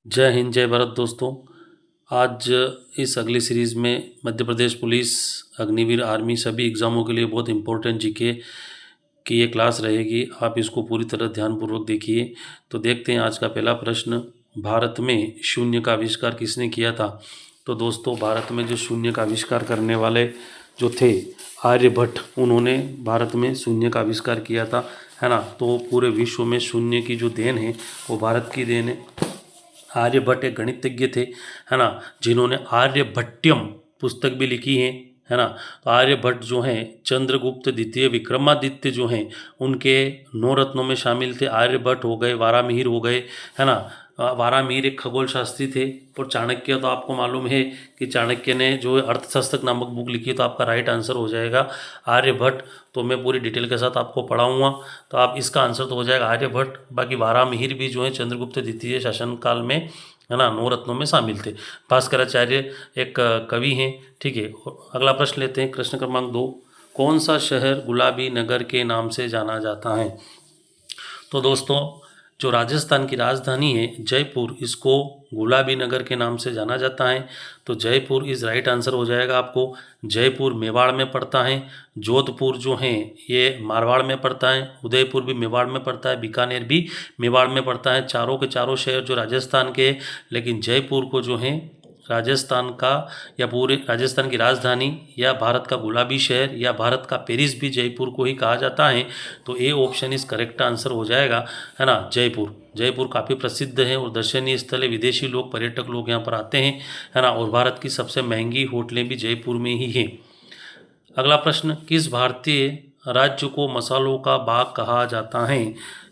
जय हिंद जय भारत दोस्तों। आज इस अगली सीरीज़ में मध्य प्रदेश पुलिस, अग्निवीर, आर्मी सभी एग्ज़ामों के लिए बहुत इम्पोर्टेंट जीके की ये क्लास रहेगी। आप इसको पूरी तरह ध्यानपूर्वक देखिए। तो देखते हैं आज का पहला प्रश्न, भारत में शून्य का आविष्कार किसने किया था। तो दोस्तों, भारत में जो शून्य का आविष्कार करने वाले जो थे आर्यभट्ट, उन्होंने भारत में शून्य का आविष्कार किया था, है ना। तो पूरे विश्व में शून्य की जो देन है वो भारत की देन है। आर्यभट्ट एक गणितज्ञ थे, है ना, जिन्होंने आर्यभट्टयम पुस्तक भी लिखी है ना। तो आर्यभट्ट जो हैं चंद्रगुप्त द्वितीय विक्रमादित्य जो हैं उनके 9 रत्नों में शामिल थे। आर्यभट्ट हो गए, वारामिहिर हो गए, है ना। वारामिहिर एक खगोल शास्त्री थे। और चाणक्य तो आपको मालूम है कि चाणक्य ने जो अर्थशास्त्र नामक बुक लिखी, तो आपका राइट आंसर हो जाएगा आर्यभट्ट। तो मैं पूरी डिटेल के साथ आपको पढ़ाऊँगा, तो आप इसका आंसर तो हो जाएगा आर्यभट्ट। बाकी वारामिहिर भी जो है चंद्रगुप्त द्वितीय शासनकाल में, है ना, 9 रत्नों में शामिल थे। भास्कराचार्य एक कवि हैं, ठीक है। अगला प्रश्न लेते हैं, प्रश्न क्रमांक 2, कौन सा शहर गुलाबी नगर के नाम से जाना जाता है। तो दोस्तों, जो राजस्थान की राजधानी है जयपुर, इसको गुलाबी नगर के नाम से जाना जाता है। तो जयपुर इस राइट आंसर हो जाएगा आपको। जयपुर मेवाड़ में पड़ता है। जोधपुर जो है ये मारवाड़ में पड़ता है। उदयपुर भी मेवाड़ में पड़ता है। बीकानेर भी मेवाड़ में पड़ता है। चारों के चारों शहर जो राजस्थान के, लेकिन जयपुर को जो है राजस्थान का, या पूरे राजस्थान की राजधानी, या भारत का गुलाबी शहर, या भारत का पेरिस भी जयपुर को ही कहा जाता है। तो ए ऑप्शन इस करेक्ट आंसर हो जाएगा, है ना। जयपुर जयपुर काफ़ी प्रसिद्ध है और दर्शनीय स्थल है। विदेशी लोग, पर्यटक लोग यहाँ पर आते हैं, है ना। और भारत की सबसे महंगी होटलें भी जयपुर में ही हैं। अगला प्रश्न, किस भारतीय राज्य को मसालों का बाग कहा जाता है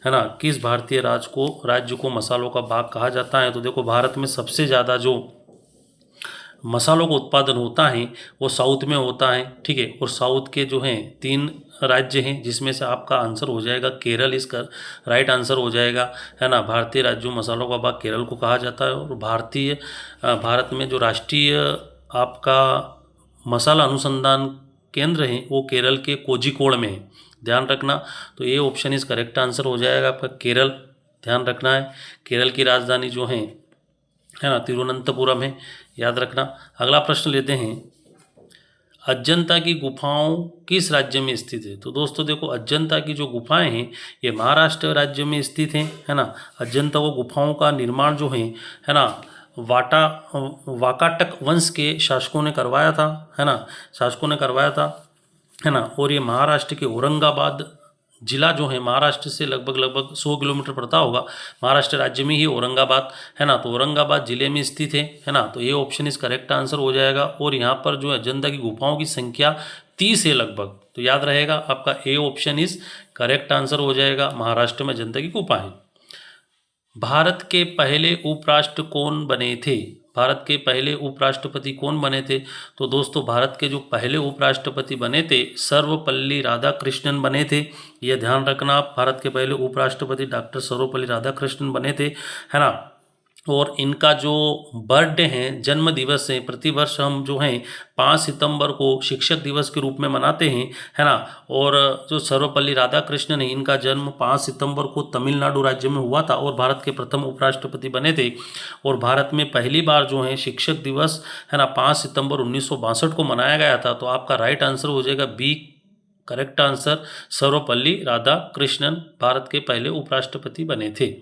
ना। किस भारतीय राज्य को मसालों का बाग कहा जाता है। तो देखो, भारत में सबसे ज़्यादा जो मसालों का उत्पादन होता है वो साउथ में होता है, ठीक है। और साउथ के जो हैं 3 राज्य हैं, जिसमें से आपका आंसर हो जाएगा केरल, इसका राइट आंसर हो जाएगा, है ना। भारतीय राज्यों मसालों का बाग केरल को कहा जाता है। और भारत में जो राष्ट्रीय आपका मसाला अनुसंधान केंद्र है वो केरल के कोझिकोड में है, ध्यान रखना। तो ये ऑप्शन इस करेक्ट आंसर हो जाएगा आपका केरल, ध्यान रखना है। केरल की राजधानी जो है ना, तिरुवनंतपुरम है, याद रखना। अगला प्रश्न लेते हैं, अजंता की गुफाओं किस राज्य में स्थित है। तो दोस्तों देखो, अजंता की जो गुफाएं हैं ये महाराष्ट्र राज्य में स्थित हैं, है ना। अजंता वो गुफाओं का निर्माण जो है ना, वाकाटक वंश के शासकों ने करवाया था, है ना, शासकों ने करवाया था, है ना। और ये महाराष्ट्र के औरंगाबाद जिला जो है, महाराष्ट्र से लगभग 100 किलोमीटर पड़ता होगा। महाराष्ट्र राज्य में ही औरंगाबाद, है ना। तो औरंगाबाद जिले में स्थित है ना। तो ये ऑप्शन इस करेक्ट आंसर हो जाएगा। और यहाँ पर जो है अजंता की गुफाओं की संख्या 30 है लगभग, तो याद रहेगा आपका ए ऑप्शन इस करेक्ट आंसर हो जाएगा। महाराष्ट्र में अजंता की गुफाएं। भारत के पहले उपराष्ट्र कौन बने थे। भारत के पहले उपराष्ट्रपति कौन बने थे। तो दोस्तों, भारत के जो पहले उपराष्ट्रपति बने थे सर्वपल्ली राधाकृष्णन बने थे, यह ध्यान रखना आप। भारत के पहले उपराष्ट्रपति डॉक्टर सर्वपल्ली राधाकृष्णन बने थे, है ना। और इनका जो बर्थडे है, जन्म दिवस है, प्रतिवर्ष हम जो हैं 5 सितंबर को शिक्षक दिवस के रूप में मनाते हैं, है ना। और जो सर्वपल्ली राधाकृष्णन है, इनका जन्म 5 सितंबर को तमिलनाडु राज्य में हुआ था और भारत के प्रथम उपराष्ट्रपति बने थे। और भारत में पहली बार जो है शिक्षक दिवस, है ना, 5 सितंबर 1962 को मनाया गया था। तो आपका राइट आंसर हो जाएगा B, correct answer, Sarvepalli Radhakrishnan Bharat के पहले उपराष्ट्रपति बने थे।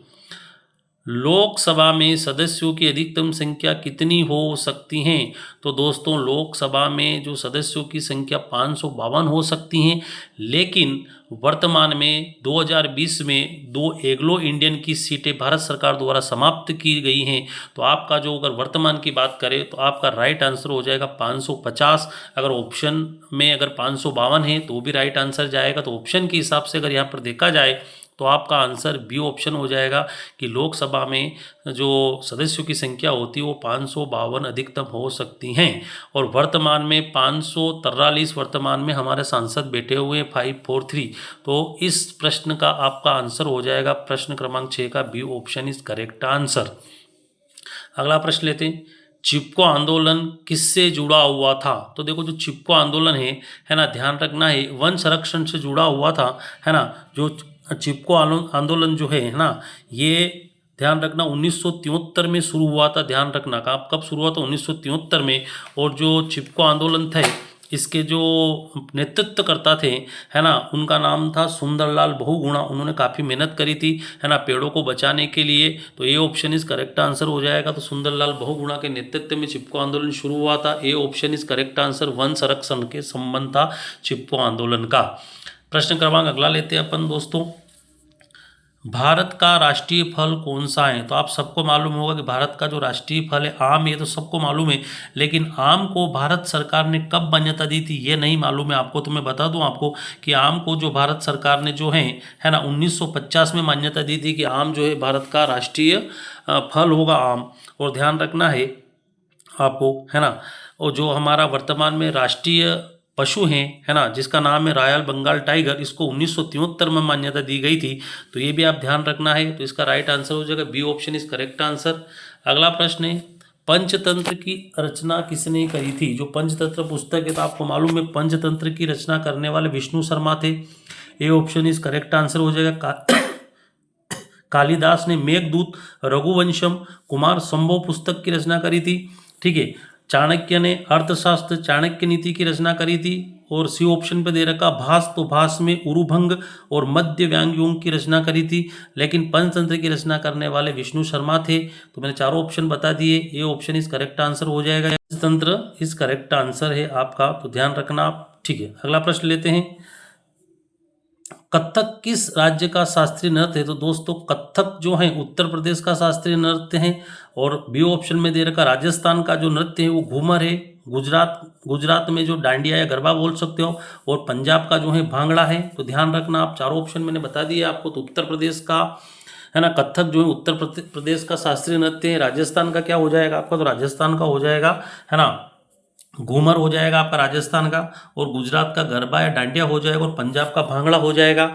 लोकसभा में सदस्यों की अधिकतम संख्या कितनी हो सकती हैं। तो दोस्तों, लोकसभा में जो सदस्यों की संख्या 552 हो सकती हैं, लेकिन वर्तमान में 2020 में 2 एग्लो इंडियन की सीटें भारत सरकार द्वारा समाप्त की गई हैं। तो आपका जो, अगर वर्तमान की बात करें तो आपका राइट आंसर हो जाएगा 550। अगर ऑप्शन में अगर 552 है तो भी राइट आंसर जाएगा। तो ऑप्शन के हिसाब से अगर यहाँ पर देखा जाए तो आपका आंसर बी ऑप्शन हो जाएगा कि लोकसभा में जो सदस्यों की संख्या होती है वो 552 अधिकतम हो सकती हैं। और वर्तमान में 543 वर्तमान में हमारे सांसद बैठे हुए हैं, 543। तो इस प्रश्न का आपका आंसर हो जाएगा प्रश्न क्रमांक 6 का B option is correct answer. अगला प्रश्न लेते हैं, चिपको आंदोलन किससे जुड़ा हुआ था। तो देखो, जो चिपको आंदोलन है ना, ध्यान रखना है, वन संरक्षण से जुड़ा हुआ था, है ना। जो चिपको आंदोलन जो है ना, ये ध्यान रखना 1973 में शुरू हुआ था। ध्यान रखना कब शुरू हुआ था, 1973 में। और जो चिपको आंदोलन थे इसके जो नेतृत्वकर्ता थे, है ना, उनका नाम था सुंदरलाल बहुगुणा। उन्होंने काफ़ी मेहनत करी थी, है ना, पेड़ों को बचाने के लिए। तो A option is correct answer हो जाएगा। तो सुंदरलाल बहुगुणा के नेतृत्व में चिपको आंदोलन शुरू हुआ था। A option is correct answer. One संरक्षण के संबंध था चिपको आंदोलन का। प्रश्न क्रमांक अगला लेते हैं अपन दोस्तों। भारत का राष्ट्रीय फल कौन सा है? तो आप सबको मालूम होगा कि भारत का जो राष्ट्रीय फल है आम, ये तो सबको मालूम है। लेकिन आम को भारत सरकार ने कब मान्यता दी थी ये नहीं मालूम है आपको। तो मैं बता दूं आपको कि आम को जो भारत सरकार ने जो है ना, 1950 में मान्यता दी थी कि आम जो है भारत का राष्ट्रीय फल होगा आम। और ध्यान रखना है आपको, है ना। और जो हमारा वर्तमान में राष्ट्रीय पशु हैं, है ना, जिसका नाम है रॉयल बंगाल टाइगर, इसको 1973 में मान्यता दी गई थी। तो ये भी आप ध्यान रखना है। तो इसका राइट आंसर हो जाएगा B option is correct answer. अगला प्रश्न है, पंचतंत्र की रचना किसने करी थी? जो पंचतंत्र पुस्तक है तो आपको मालूम है पंचतंत्र की रचना करने वाले विष्णु शर्मा थे। A option is correct answer हो जाएगा। कालिदास ने मेघदूत, रघुवंशम, कुमार संभव पुस्तक की रचना करी थी। ठीक है। चाणक्य ने अर्थशास्त्र चाणक्य नीति की रचना करी थी। और सी ऑप्शन पे दे रखा भास, तो भास में उरुभंग और मध्य व्यांग्यों की रचना करी थी। लेकिन पंचतंत्र की रचना करने वाले विष्णु शर्मा थे। तो मैंने चारों ऑप्शन बता दिए। ये ऑप्शन इस करेक्ट आंसर हो जाएगा। पंचतंत्र इस करेक्ट आंसर है आपका। तो ध्यान रखना आप। ठीक है, अगला प्रश्न लेते हैं। कथक किस राज्य का शास्त्रीय नृत्य है? तो दोस्तों कथक जो है उत्तर प्रदेश का शास्त्रीय नृत्य है। और बी ऑप्शन में दे रखा राजस्थान का जो नृत्य है वो घूमर है। गुजरात में जो डांडिया या गरबा बोल सकते हो। और पंजाब का जो है भांगड़ा है। तो ध्यान रखना आप। चारों ऑप्शन मैंने बता दिए आपको। तो उत्तर प्रदेश का, है ना, कथक जो है उत्तर प्रदेश का शास्त्रीय नृत्य है। राजस्थान का क्या हो जाएगा आपका? तो राजस्थान का हो जाएगा, है ना, घूमर हो जाएगा आपका राजस्थान का। और गुजरात का गरबा या डांडिया हो जाएगा। और पंजाब का भांगड़ा हो जाएगा।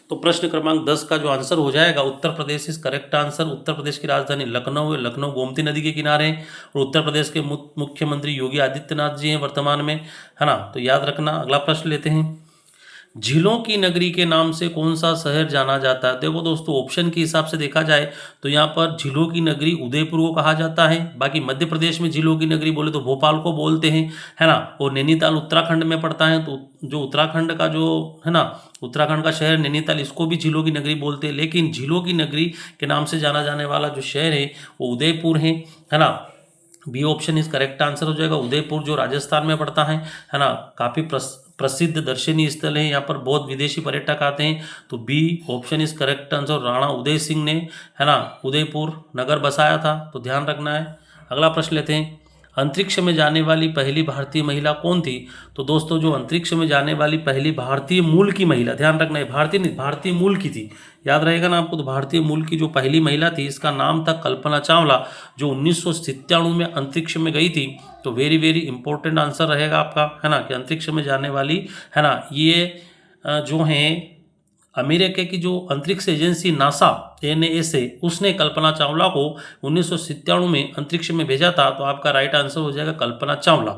तो प्रश्न क्रमांक 10 का जो आंसर हो जाएगा उत्तर प्रदेश इस करेक्ट आंसर। उत्तर प्रदेश की राजधानी लखनऊ है। लखनऊ गोमती नदी के किनारे है। और उत्तर प्रदेश के मुख्यमंत्री योगी आदित्यनाथ जी हैं वर्तमान में, है ना। तो याद रखना। अगला प्रश्न लेते हैं। झीलों की नगरी के नाम से कौन सा शहर जाना जाता है? देखो दोस्तों ऑप्शन के हिसाब से देखा जाए तो यहाँ पर झीलों की नगरी उदयपुर को कहा जाता है। बाकी मध्य प्रदेश में झीलों की नगरी बोले तो भोपाल को बोलते हैं, है ना। और नैनीताल उत्तराखंड में पड़ता है। तो जो उत्तराखंड का जो, है ना, उत्तराखंड का शहर नैनीताल, इसको भी झीलों की नगरी बोलते हैं। लेकिन झीलों की नगरी के नाम से जाना जाने वाला जो शहर है वो उदयपुर है ना। बी ऑप्शन इस करेक्ट आंसर हो जाएगा। उदयपुर जो राजस्थान में पड़ता है ना। काफ़ी प्रसिद्ध दर्शनीय स्थल है। यहाँ पर बहुत विदेशी पर्यटक आते हैं। तो B option is correct answer. Rana Uday Singh ने, है ना, उदयपुर नगर बसाया था। तो ध्यान रखना है। अगला प्रश्न लेते हैं। अंतरिक्ष में जाने वाली पहली भारतीय महिला कौन थी? तो दोस्तों जो अंतरिक्ष में जाने वाली पहली भारतीय मूल की महिला, ध्यान रखना है, भारतीय नहीं, भारतीय मूल की थी। याद रहेगा ना आपको। तो भारतीय मूल की जो पहली महिला थी इसका नाम था कल्पना चावला, जो 1997 में अंतरिक्ष में गई थी। तो वेरी वेरी इंपॉर्टेंट आंसर रहेगा आपका, है ना, कि अंतरिक्ष में जाने वाली, है ना, ये जो है अमेरिका की जो अंतरिक्ष एजेंसी नासा NASA, उसने कल्पना चावला को 1997 में अंतरिक्ष में भेजा था। तो आपका राइट आंसर हो जाएगा कल्पना चावला।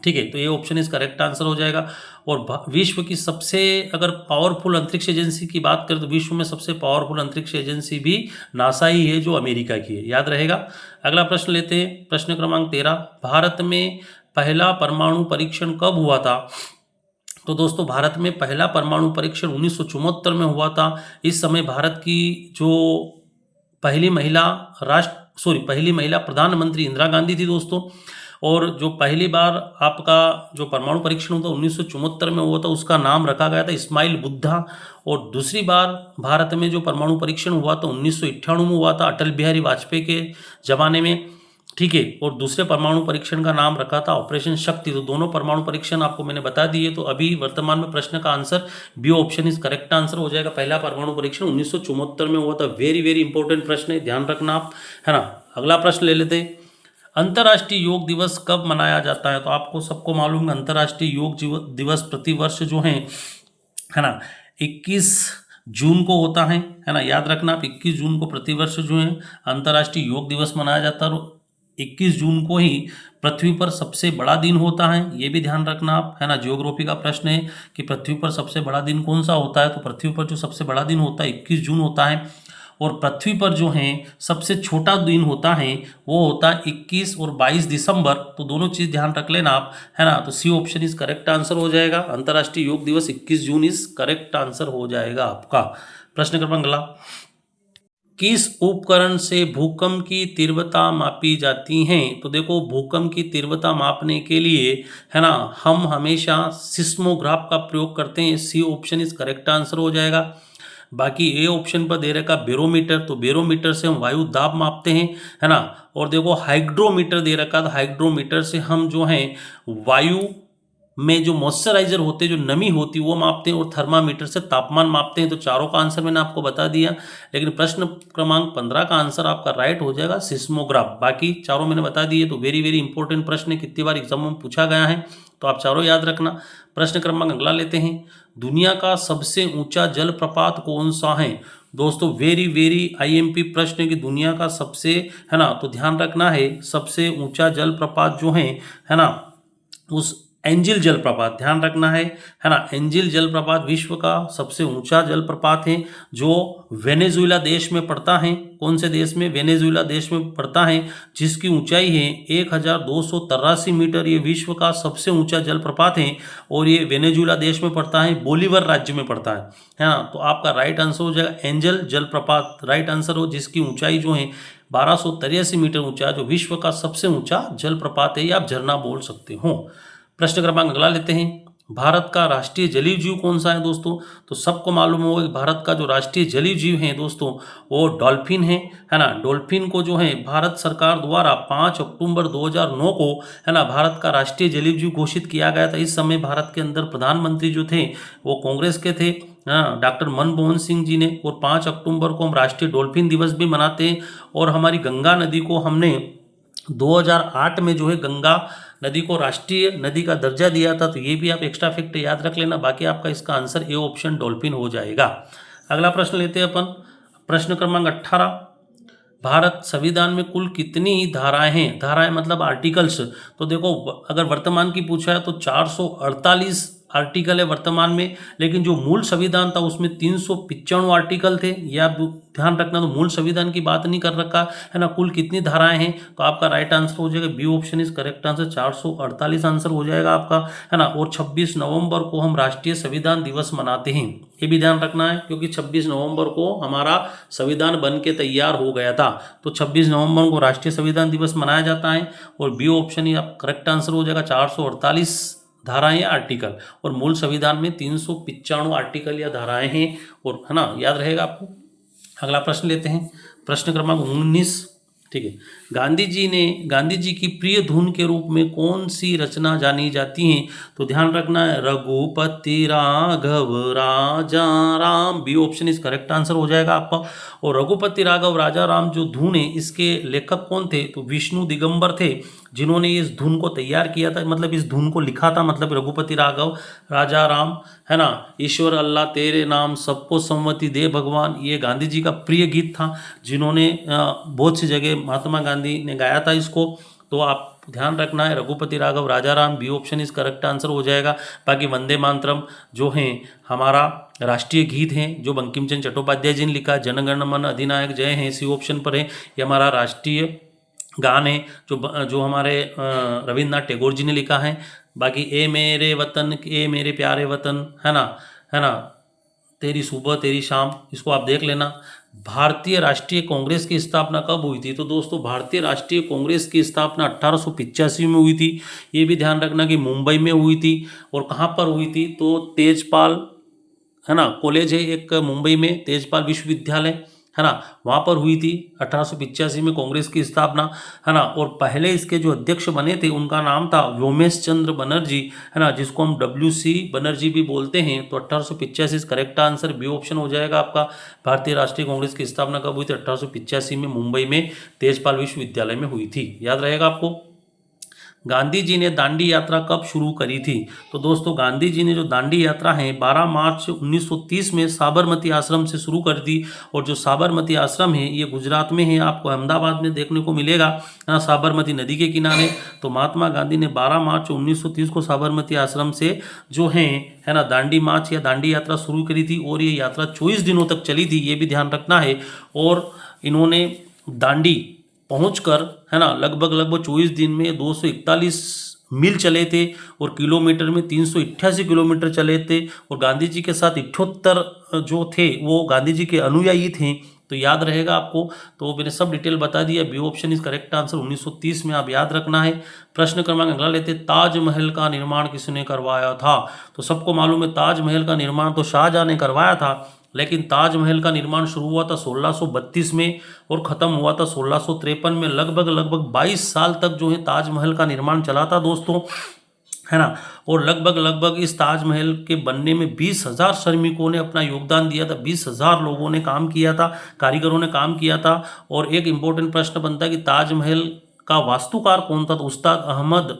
ठीक है। तो ये ऑप्शन इस करेक्ट आंसर हो जाएगा। और विश्व की सबसे अगर पावरफुल अंतरिक्ष एजेंसी की बात करें तो विश्व में सबसे पावरफुल अंतरिक्ष एजेंसी भी नासा ही है, जो अमेरिका की है। याद रहेगा। अगला प्रश्न लेते हैं। प्रश्न क्रमांक 13। भारत में पहला परमाणु परीक्षण कब हुआ था? तो दोस्तों भारत में पहला परमाणु परीक्षण 1974 में हुआ था। इस समय भारत की जो पहली महिला प्रधानमंत्री इंदिरा गांधी थी दोस्तों। और जो पहली बार आपका जो परमाणु परीक्षण हुआ 1974 में हुआ था, उसका नाम रखा गया था इस्माइल बुद्धा। और दूसरी बार भारत में जो परमाणु परीक्षण हुआ था 1998 में हुआ था, अटल बिहारी वाजपेयी के ज़माने में। ठीक है। और दूसरे परमाणु परीक्षण का नाम रखा था ऑपरेशन शक्ति। तो दोनों परमाणु परीक्षण आपको मैंने बता दिए। तो अभी वर्तमान में प्रश्न का answer B option is correct answer हो जाएगा। पहला परमाणु परीक्षण 1974 में हुआ था। वेरी वेरी इंपॉर्टेंट प्रश्न है, ध्यान रखना आप, है ना। अगला प्रश्न ले लेते हैं। अंतर्राष्ट्रीय योग दिवस कब मनाया जाता है? तो आपको सबको मालूम है अंतर्राष्ट्रीय योग दिवस प्रतिवर्ष जो है ना 21 जून को होता है ना। याद रखना आप, 21 जून को प्रतिवर्ष जो है अंतर्राष्ट्रीय योग दिवस मनाया जाता है। 21 जून को ही पृथ्वी पर सबसे बड़ा दिन होता है, ये भी ध्यान रखना आप, है ना। जियोग्राफी का प्रश्न है कि पृथ्वी पर सबसे बड़ा दिन कौन सा होता है? तो पृथ्वी पर जो सबसे बड़ा दिन होता है 21 जून होता है। और पृथ्वी पर जो है सबसे छोटा दिन होता है वो होता है 21 और 22 दिसंबर। तो दोनों चीज़ ध्यान रख लेना आप, है ना। तो C option is correct answer हो जाएगा। अंतर्राष्ट्रीय योग दिवस 21 जून इज करेक्ट आंसर हो जाएगा आपका। प्रश्न क्रमांक अगला, किस उपकरण से भूकंप की तीव्रता मापी जाती है? तो देखो, भूकंप की तीव्रता मापने के लिए, है ना, हम हमेशा सिस्मोग्राफ का प्रयोग करते हैं। C option is correct answer हो जाएगा। बाकी ए ऑप्शन पर दे रखा बैरोमीटर, तो बैरोमीटर से हम वायु दाब मापते हैं, है ना। और देखो हाइग्रोमीटर दे रखा, तो हाइग्रोमीटर से हम जो है वायु में जो मॉइस्चराइजर होते हैं, जो नमी होती है वो मापते हैं, और थर्मामीटर से तापमान मापते हैं। तो चारों का आंसर मैंने आपको बता दिया, लेकिन प्रश्न क्रमांक 15 का आंसर आपका राइट हो जाएगा सिस्मोग्राफ। बाकी चारों मैंने बता दिए। तो वेरी वेरी इंपॉर्टेंट प्रश्न है, कितनी बार एग्जाम में पूछा गया है, तो आप चारों याद रखना। प्रश्न क्रमांक अगला लेते हैं, दुनिया का सबसे ऊंचा जलप्रपात कौन सा है? दोस्तों वेरी वेरी आईएमपी प्रश्न है कि दुनिया का सबसे, है ना, तो ध्यान रखना है सबसे ऊंचा जलप्रपात जो है ना, उस एंजिल जलप्रपात ध्यान रखना है ना। एंजिल जलप्रपात विश्व का सबसे ऊंचा जलप्रपात है, जो वेनेजुएला देश में पड़ता है। कौन से देश में? वेनेजुएला देश में पड़ता है, जिसकी ऊंचाई है 1283 मीटर। ये विश्व का सबसे ऊंचा जलप्रपात है, और ये वेनेजुएला देश में पड़ता है, बोलीवर राज्य में पड़ता है ना। तो आपका राइट आंसर हो जाएगा एंजल जलप्रपात, राइट आंसर हो, जिसकी ऊंचाई जो है 1283 मीटर ऊंचा, जो विश्व का सबसे ऊंचा जलप्रपात है, या आप झरना बोल सकते हो। प्रश्न क्रमांक अगला लेते हैं, भारत का राष्ट्रीय जलीय जीव कौन सा है? दोस्तों तो सबको मालूम होगा कि भारत का जो राष्ट्रीय जलीय जीव है दोस्तों, वो डॉल्फिन है ना। डॉल्फिन को जो है भारत सरकार द्वारा 5 अक्टूबर 2009 को, है ना, भारत का राष्ट्रीय जलीय जीव घोषित किया गया था। इस समय भारत के अंदर प्रधानमंत्री जो थे वो कांग्रेस के थे, डॉक्टर मनमोहन सिंह जी ने। और 5 अक्टूबर को हम राष्ट्रीय डॉल्फिन दिवस भी मनाते हैं। और हमारी गंगा नदी को हमने 2008 में जो है गंगा नदी को राष्ट्रीय नदी का दर्जा दिया था। तो ये भी आप एक्स्ट्रा फैक्ट याद रख लेना। बाकी आपका इसका आंसर ए ऑप्शन डॉल्फिन हो जाएगा। अगला प्रश्न लेते हैं अपन, प्रश्न क्रमांक 18, भारत संविधान में कुल कितनी धाराएं हैं? धाराएं मतलब आर्टिकल्स। तो देखो, अगर वर्तमान की पूछा है तो 448 आर्टिकल है वर्तमान में, लेकिन जो मूल संविधान था उसमें 395 आर्टिकल थे। यह आप ध्यान रखना। तो मूल संविधान की बात नहीं कर रखा है ना। कुल कितनी धाराएं हैं? तो आपका राइट आंसर हो जाएगा B option is correct answer, 448 answer हो जाएगा आपका, है ना। और 26 नवंबर को हम राष्ट्रीय संविधान दिवस मनाते हैं, ये भी ध्यान रखना है, क्योंकि 26 नवंबर को हमारा संविधान बन के तैयार हो गया था। तो 26 नवंबर को राष्ट्रीय संविधान दिवस मनाया जाता है। और बी ऑप्शन ही आप करेक्ट आंसर हो जाएगा, 448 धाराएं या आर्टिकल। और मूल संविधान में 395 आर्टिकल या धाराएं हैं, और है ना, याद रहेगा आपको। अगला प्रश्न लेते हैं, प्रश्न क्रमांक 19, ठीक है। गांधी जी की प्रिय धुन के रूप में कौन सी रचना जानी जाती है? तो ध्यान रखना है, Raghupati Raghav Raja Ram, B option is correct answer हो जाएगा आपका। और रघुपति राघव राजा राम जो धुन है, इसके लेखक कौन थे? तो विष्णु दिगंबर थे, जिन्होंने इस धुन को तैयार किया था, मतलब इस धुन को लिखा था। मतलब रघुपति राघव राजा राम, है ना, ईश्वर अल्लाह तेरे नाम सबको सम्मति दे भगवान, ये गांधी जी का प्रिय गीत था, जिन्होंने बहुत सी जगह महात्मा गांधी ने गाया था इसको। तो आप ध्यान रखना है, Raghupati Raghav Raja Ram, B option is correct answer हो जाएगा। बाकी वंदे मातरम जो है हमारा राष्ट्रीय गीत है, जो बंकिम चंद्र चट्टोपाध्याय जी ने लिखा, जनगण मन अधिनायक जय है, सी ऑप्शन पर है, ये हमारा राष्ट्रीय गान है, जो हमारे रविन्द्रनाथ टैगोर जी ने लिखा है। बाकी ए मेरे वतन, ए मेरे प्यारे वतन, है ना, तेरी सुबह तेरी शाम, इसको आप देख लेना। भारतीय राष्ट्रीय कांग्रेस की स्थापना कब हुई थी? तो दोस्तों भारतीय राष्ट्रीय कांग्रेस की स्थापना 1885 में हुई थी। ये भी ध्यान रखना कि मुंबई में हुई थी। और कहाँ पर हुई थी? तो तेजपाल, है ना, कॉलेज है एक मुंबई में, तेजपाल विश्वविद्यालय, है ना, वहाँ पर हुई थी 1885 में कांग्रेस की स्थापना, है ना। और पहले इसके जो अध्यक्ष बने थे उनका नाम था व्योमेश चंद्र बनर्जी, है ना, जिसको हम WC बनर्जी भी बोलते हैं। तो 1885 करेक्ट आंसर, बी ऑप्शन हो जाएगा आपका। भारतीय राष्ट्रीय कांग्रेस की स्थापना कब हुई थी? 1885 में मुंबई में तेजपाल विश्वविद्यालय में हुई थी, याद रहेगा आपको। गांधी जी ने दांडी यात्रा कब शुरू करी थी? तो दोस्तों गांधी जी ने जो दांडी यात्रा है 12 मार्च 1930 में साबरमती आश्रम से शुरू कर दी। और जो साबरमती आश्रम है ये गुजरात में है, आपको अहमदाबाद में देखने को मिलेगा, साबरमती नदी के किनारे। तो महात्मा गांधी ने 12 मार्च 1930 को साबरमती आश्रम से जो है ना दांडी मार्च या दांडी यात्रा शुरू करी थी। और ये यात्रा 24 दिनों तक चली थी, ये भी ध्यान रखना है। और इन्होंने दांडी पहुंचकर है ना लगभग 24 दिन में 241 मील चले थे और किलोमीटर में 388 किलोमीटर चले थे। और गांधी जी के साथ 78 जो थे वो गांधी जी के अनुयायी थे। तो याद रहेगा आपको। तो मैंने सब डिटेल बता दिया। B option is correct answer 1930 में आप याद रखना है। प्रश्न क्रमांक अगला लेते, ताजमहल का निर्माण किसने करवाया था? तो सबको मालूम है ताजमहल का निर्माण तो शाहजहां ने करवाया था, लेकिन ताजमहल का निर्माण शुरू हुआ था 1632 में और ख़त्म हुआ था 1653 में। लगभग 22 साल तक जो है ताजमहल का निर्माण चला था दोस्तों, है ना। और लगभग इस ताजमहल के बनने में 20,000 श्रमिकों ने अपना योगदान दिया था, 20,000 लोगों ने काम किया था, कारीगरों ने काम किया था। और एक इम्पोर्टेंट प्रश्न बनता है कि ताजमहल का वास्तुकार कौन था? तो उस्ताद अहमद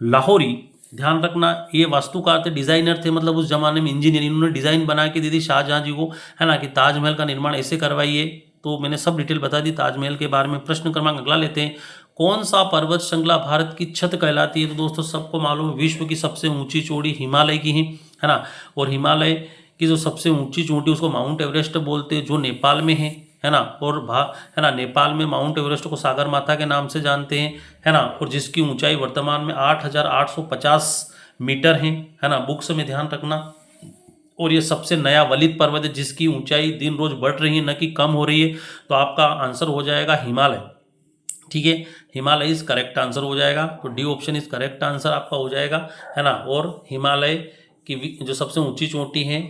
लाहौरी, ध्यान रखना, ये वास्तुकार थे, डिजाइनर थे, मतलब उस जमाने में इंजीनियर, इन्होंने डिजाइन बना के दी थी शाहजहां जी को, है ना, कि ताजमहल का निर्माण ऐसे करवाइए। तो मैंने सब डिटेल बता दी ताजमहल के बारे में। प्रश्न क्रमांक अगला लेते हैं, कौन सा पर्वत श्रृंखला भारत की छत कहलाती है? तो दोस्तों सबको मालूम है विश्व की सबसे ऊंची चोटी हिमालय की है ना। और हिमालय की जो सबसे ऊंची चोटी उसको माउंट एवरेस्ट बोलते हैं, जो नेपाल में है ना। और है ना नेपाल में माउंट एवरेस्ट को सागर माता के नाम से जानते हैं, है ना। और जिसकी ऊंचाई वर्तमान में 8,850 मीटर है ना, बुक्स में ध्यान रखना। और ये सबसे नया वलित पर्वत है जिसकी ऊंचाई दिन रोज बढ़ रही है, न कि कम हो रही है। तो आपका आंसर हो जाएगा हिमालय, ठीक है। हिमालय इज करेक्ट आंसर हो जाएगा। तो D option is correct answer आपका हो जाएगा, है ना। और हिमालय की जो सबसे ऊंची चोटी है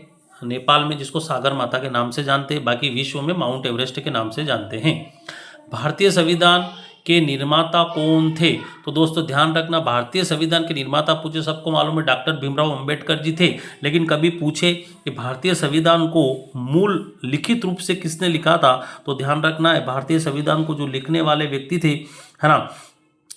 नेपाल में, जिसको सागर माता के नाम से जानते हैं, बाकी विश्व में माउंट एवरेस्ट के नाम से जानते हैं। भारतीय संविधान के निर्माता कौन थे? तो दोस्तों ध्यान रखना, भारतीय संविधान के निर्माता पूछे सबको मालूम है डॉक्टर भीमराव अंबेडकर जी थे। लेकिन कभी पूछे कि भारतीय संविधान को मूल लिखित रूप से किसने लिखा था, तो ध्यान रखना है भारतीय संविधान को जो लिखने वाले व्यक्ति थे, है ना,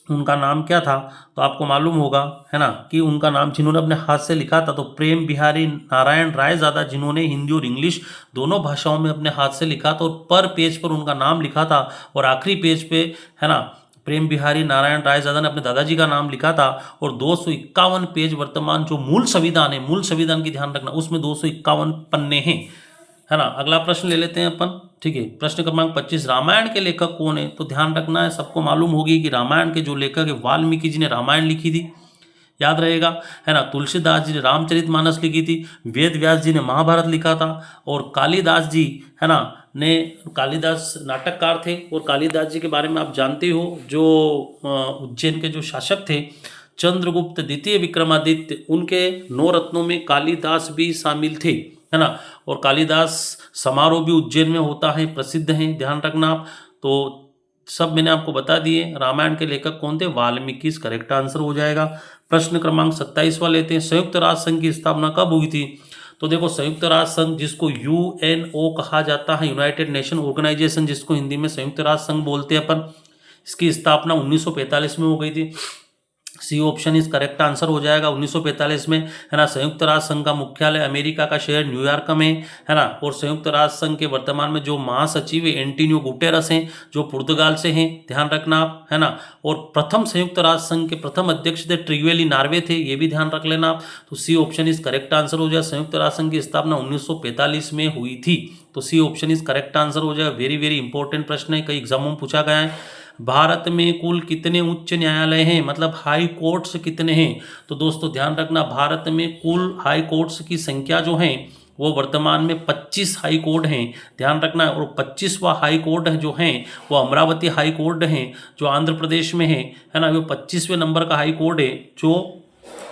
उनका नाम क्या था? तो आपको मालूम होगा, है ना, कि उनका नाम जिन्होंने अपने हाथ से लिखा था तो प्रेम बिहारी नारायण रायजादा, जिन्होंने हिंदी और इंग्लिश दोनों भाषाओं में अपने हाथ से लिखा था और पर पेज पर उनका नाम लिखा था। और आखिरी पेज पे, है ना, प्रेम बिहारी नारायण रायजादा ने अपने दादाजी का नाम लिखा था। और 251 पेज वर्तमान जो मूल संविधान है, मूल संविधान की ध्यान रखना, उसमें 251 पन्ने हैं, है ना। अगला प्रश्न ले लेते हैं अपन, ठीक है। प्रश्न क्रमांक 25, रामायण के लेखक कौन है? तो ध्यान रखना है, सबको मालूम होगी कि रामायण के जो लेखक है वाल्मीकि जी ने रामायण लिखी थी, याद रहेगा, है ना। तुलसीदास जी ने रामचरितमानस लिखी थी, वेद व्यास जी ने महाभारत लिखा था। और कालिदास जी, है ना, कालिदास नाटककार थे। और कालिदास जी के बारे में आप जानते हो, जो उज्जैन के जो शासक थे चंद्रगुप्त द्वितीय विक्रमादित्य, उनके 9 रत्नों में कालिदास भी शामिल थे, है ना। और कालिदास समारोह भी उज्जैन में होता है, प्रसिद्ध है, ध्यान रखना आप। तो सब मैंने आपको बता दिए। रामायण के लेखक कौन थे? वाल्मीकि करेक्ट आंसर हो जाएगा। प्रश्न क्रमांक 27वां लेते हैं, संयुक्त राष्ट्र संघ की स्थापना कब हुई थी? तो देखो, संयुक्त राष्ट्र संघ जिसको यूएनओ कहा जाता है, यूनाइटेड नेशन ऑर्गेनाइजेशन, जिसको हिंदी में संयुक्त राष्ट्र संघ बोलते हैं अपन, इसकी स्थापना 1945 में हो गई थी। C option is correct answer हो जाएगा 1945 में, है ना। संयुक्त राष्ट्र संघ का मुख्यालय अमेरिका का शहर न्यूयॉर्क में, है ना। और संयुक्त राष्ट्र संघ के वर्तमान में जो महासचिव है एंटोनियो गुटेरस हैं, जो पुर्तगाल से हैं, ध्यान रखना आप, है ना। और प्रथम संयुक्त राष्ट्र संघ के प्रथम अध्यक्ष थे ट्रिवेली नार्वे थे, ये भी ध्यान रख लेना आप। तो C option is correct answer हो जाए। संयुक्त राष्ट्र संघ की स्थापना 1945 में हुई थी, तो C option is correct answer हो जाए। वेरी वेरी इंपॉर्टेंट प्रश्न है, कई एग्जामों में पूछा गया है। भारत में कुल कितने उच्च न्यायालय हैं, मतलब हाई कोर्ट्स कितने हैं? तो दोस्तों ध्यान रखना, भारत में कुल हाई कोर्ट्स की संख्या जो है वो वर्तमान में 25 हाई कोर्ट हैं, ध्यान रखना। और 25वां हाई कोर्ट है जो है वो अमरावती हाई कोर्ट है, जो आंध्र प्रदेश में है ना। वो 25वें नंबर का हाई कोर्ट है, जो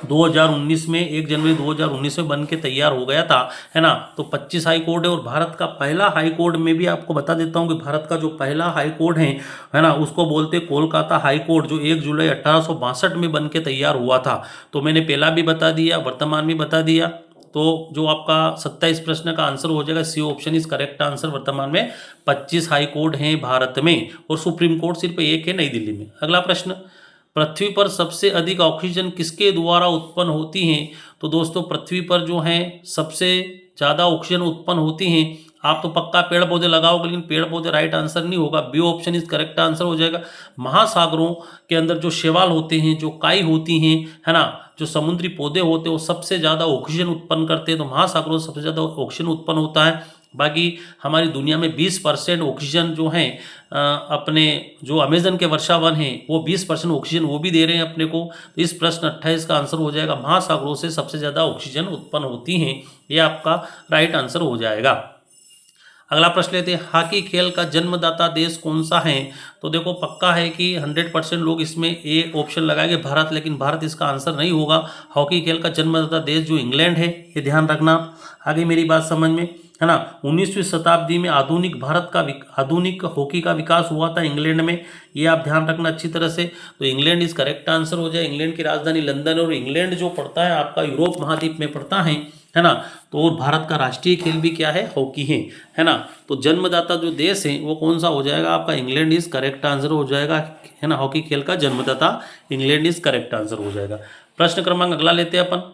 2019 में 1 जनवरी 2019 में बन के तैयार हो गया था, है ना। तो 25 हाई कोर्ट है। और भारत का पहला हाई कोर्ट में भी आपको बता देता हूँ कि भारत का जो पहला हाई कोर्ट है ना, उसको बोलते हैं कोलकाता हाई कोर्ट, जो 1 जुलाई 1862 में बन के तैयार हुआ था। तो मैंने पहला भी बता दिया, वर्तमान भी बता दिया। तो जो आपका 27 प्रश्न का आंसर हो जाएगा, C option is correct answer. वर्तमान में 25 हाई कोर्ट हैं भारत में, और सुप्रीम कोर्ट सिर्फ एक है नई दिल्ली में। अगला प्रश्न, पृथ्वी पर सबसे अधिक ऑक्सीजन किसके द्वारा उत्पन्न होती हैं? तो दोस्तों पृथ्वी पर जो हैं सबसे ज़्यादा ऑक्सीजन उत्पन्न होती हैं। आप तो पक्का पेड़ पौधे लगाओगे, लेकिन पेड़ पौधे राइट आंसर नहीं होगा, B option is correct answer हो जाएगा। महासागरों के अंदर जो शैवाल होते हैं, जो काई होती हैं, है ना, जो समुद्री पौधे होते हैं, वो सबसे ज़्यादा ऑक्सीजन उत्पन्न करते हैं। तो महासागरों से सबसे ज़्यादा ऑक्सीजन उत्पन्न होता है। बाकी हमारी दुनिया में 20% ऑक्सीजन जो है अपने जो अमेजन के वर्षावन हैं वो 20% ऑक्सीजन वो भी दे रहे हैं अपने को। तो इस प्रश्न 28 का आंसर हो जाएगा, महासागरों से सबसे ज़्यादा ऑक्सीजन उत्पन्न होती हैं। ये आपका राइट आंसर हो जाएगा। अगला प्रश्न लेते हैं, हॉकी खेल का जन्मदाता देश कौन सा है? तो देखो पक्का है कि 100% लोग इसमें ए ऑप्शन लगाएंगे भारत, लेकिन भारत इसका आंसर नहीं होगा। हॉकी खेल का जन्मदाता देश जो इंग्लैंड है, ये ध्यान रखना। आगे मेरी बात समझ में, है ना। 19वीं शताब्दी में आधुनिक आधुनिक हॉकी का विकास हुआ था इंग्लैंड में, ये आप ध्यान रखना अच्छी तरह से। तो इंग्लैंड इस करेक्ट आंसर हो जाए। इंग्लैंड की राजधानी लंदन, और इंग्लैंड जो पड़ता है आपका यूरोप महाद्वीप में पड़ता है ना। तो और भारत का राष्ट्रीय खेल भी क्या है? हॉकी है ना। तो जन्मदाता जो देश है वो कौन सा हो जाएगा आपका? इंग्लैंड इज करेक्ट आंसर हो जाएगा, है ना। हॉकी खेल का जन्मदाता इंग्लैंड इज करेक्ट आंसर हो जाएगा। प्रश्न क्रमांक अगला लेते हैं अपन,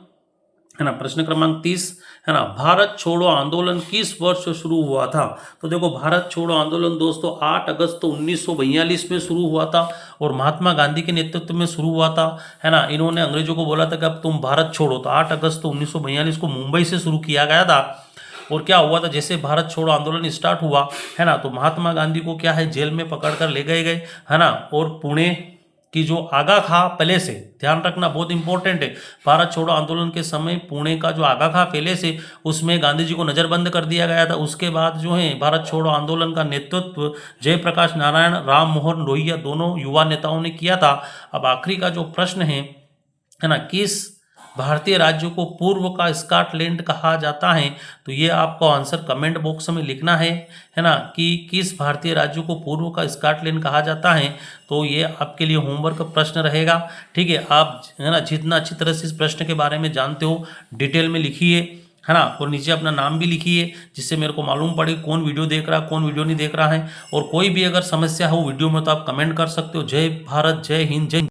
है ना। प्रश्न क्रमांक 30, है ना, भारत छोड़ो आंदोलन किस वर्ष शुरू हुआ था? तो देखो भारत छोड़ो आंदोलन दोस्तों 8 अगस्त 1942 में शुरू हुआ था, और महात्मा गांधी के नेतृत्व में शुरू हुआ था, है ना। इन्होंने अंग्रेजों को बोला था कि अब तुम भारत छोड़ो। तो 8 अगस्त 1942 को मुंबई से शुरू किया गया था। और क्या हुआ था, जैसे भारत छोड़ो आंदोलन स्टार्ट हुआ, है ना, तो महात्मा गांधी को क्या है, जेल में पकड़ कर ले गए, है ना। और पुणे कि जो आगा खां पैलेस है, ध्यान रखना बहुत इंपॉर्टेंट है, भारत छोड़ो आंदोलन के समय पुणे का जो आगा खां पैलेस है उसमें गांधी जी को नज़रबंद कर दिया गया था। उसके बाद जो है भारत छोड़ो आंदोलन का नेतृत्व जयप्रकाश नारायण, राम मोहन रोहिया दोनों युवा नेताओं ने किया था। अब आखिरी का जो प्रश्न है ना, किस भारतीय राज्य को पूर्व का स्कॉटलैंड कहा जाता है? तो ये आपको आंसर कमेंट बॉक्स में लिखना है ना, कि किस भारतीय राज्य को पूर्व का स्कॉटलैंड कहा जाता है। तो ये आपके लिए होमवर्क प्रश्न रहेगा, ठीक है। आप, है ना, जितना अच्छी तरह से इस प्रश्न के बारे में जानते हो डिटेल में लिखिए, है ना, और नीचे अपना नाम भी लिखिए, जिससे मेरे को मालूम पड़े कौन वीडियो देख रहा है, कौन वीडियो नहीं देख रहा है। और कोई भी अगर समस्या हो वीडियो में तो आप कमेंट कर सकते हो। जय भारत, जय हिंद, जय